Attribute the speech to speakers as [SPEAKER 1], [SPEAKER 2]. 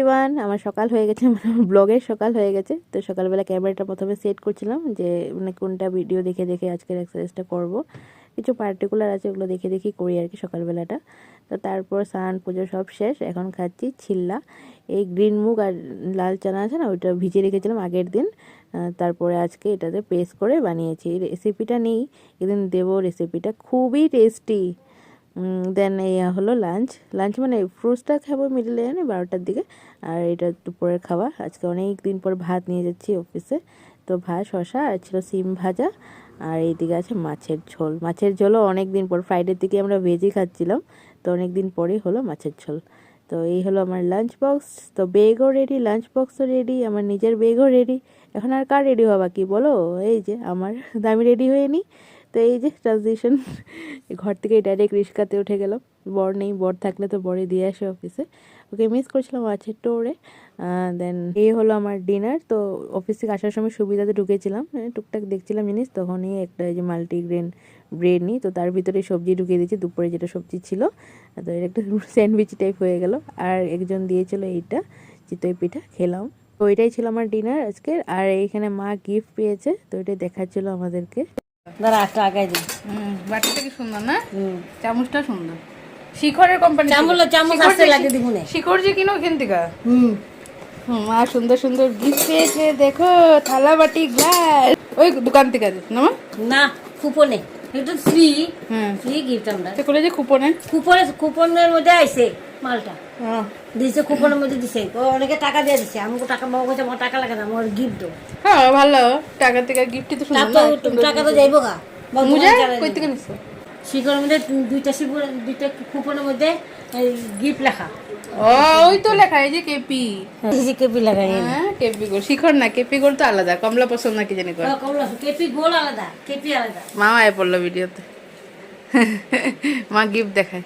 [SPEAKER 1] Everyone, আমার সকাল হয়ে গেছে, মানে ব্লগের সকাল হয়ে গেছে। তো সকালবেলা ক্যামেরাটা প্রথমে সেট করছিলাম যে মানে কোনটা ভিডিও দেখে দেখে আজকের এক্সারসাইজটা করব। কিছু পার্টিকুলার আছে, ওগুলো দেখে দেখি করি আর কি সকালবেলাটা। তো তারপর স্নান পুজো সব শেষ, এখন খাচ্ছি ছিল্লা। এই গ্রিন মুগ আর লাল চানা আছে না, ওইটা ভিজিয়ে রেখেছিলাম আগের দিন। তারপরে আজকে এটাতে পেস্ট করে বানিয়েছি। রেসিপিটা নেই, এদিন দেবো রেসিপিটা, খুবই টেস্টি। দেন এই হলো লাঞ্চ মানে ফ্রুটসটা খাবো মিডলে 12টার দিকে। আর এটা দুপুরের খাওয়া। আজকে অনেক দিন পর ভাত নিয়ে যাচ্ছি অফিসে। তো ভাত, শসা আর ছিল সিম ভাজা। আর এইদিকে আছে মাছের ঝোল। মাছের ঝোলও অনেক দিন পর, ফ্রাইডের দিকে আমরা ভেজই খাচ্ছিলাম, তো অনেক দিন পরেই হলো মাছের ঝোল। তো এই হলো আমার লাঞ্চ বক্স। তো বেগও রেডি, লাঞ্চ বক্সও রেডি, আমার নিজের বেগও রেডি। এখন আর কার রেডি হওয়া বাকি বলো? এই যে আমার, আমি রেডি হয়ে নিই। তো এই যে ট্রানজিশন, ঘর থেকে ডাইরেক্ট রিক্সাতে উঠে গেলাম। বর নেই, বর থাকলে তো বরে দিয়ে আসে অফিসে, ওকে মিস করছিলাম আছে টোরে। দেন এই হলো আমার ডিনার। তো অফিস থেকে আসার সময় সুবিধাতে ঢুকেছিলাম, টুকটাক দেখছিলাম জিনিস, তখনই একটা এই যে মাল্টিগ্রেন ব্রেড নিই, তো তার ভিতরে সবজি ঢুকিয়ে দিয়েছি, দুপুরে যেটা সবজি ছিল। তো এটা একটা স্যান্ডউইচ টাইপ হয়ে গেল। আর একজন দিয়েছিল এইটা চিতই পিঠা, খেলাম। তো ওইটাই ছিল আমার ডিনার আজকের। আর এইখানে মা গিফট পেয়েছে, তো এটাই দেখাচ্ছিল আমাদেরকে।
[SPEAKER 2] দাঁড়া একটা আগাই দিই।
[SPEAKER 3] বাটিটা কি সুন্দর না? চামচটা সুন্দর, শিখরের কোম্পানি।
[SPEAKER 2] চামচ আসতে লাগে দিব না।
[SPEAKER 3] শিখর যে কিনো ওখান থেকে। মা সুন্দর সুন্দর গিফট পেয়েছে, দেখো থালা বাটি গ্লাস, ওই দোকান থেকে না মা?
[SPEAKER 2] না, কুপনে এটা ফ্রি।
[SPEAKER 3] হ্যাঁ,
[SPEAKER 2] ফ্রি গিফট আমরা
[SPEAKER 3] তো বলে যে কুপনে,
[SPEAKER 2] কুপনের মধ্যে আইছে মালটা। দিছে কুপনের মধ্যে দিছে, ও অনেকে টাকা দিয়ে দিছে, আমাকে টাকা বাবা কাছে আমার টাকা লাগে না, আমার গিফট দাও।
[SPEAKER 3] হ্যাঁ ভালো, টাকা থেকে গিফট তো সুন্দর না?
[SPEAKER 2] টাকা তো যাইবো গা।
[SPEAKER 3] মুজা কই থেকে নিছো?
[SPEAKER 2] শিখরের মধ্যে দুইটা কুপনের মধ্যে গিফট লেখা।
[SPEAKER 3] ও ওই তো লেখা, এই যে কেপি।
[SPEAKER 2] কেপি লাগাই।
[SPEAKER 3] হ্যাঁ কেপি গোল, শিখর না, কেপি গোল তো আলাদা, কমলা পছন্দ না কি জানি করে।
[SPEAKER 2] কেপি গোল আলাদা, কেপি আলাদা।
[SPEAKER 3] মা আয় পড়লো ভিডিওতে, মা গিফট দেখায়।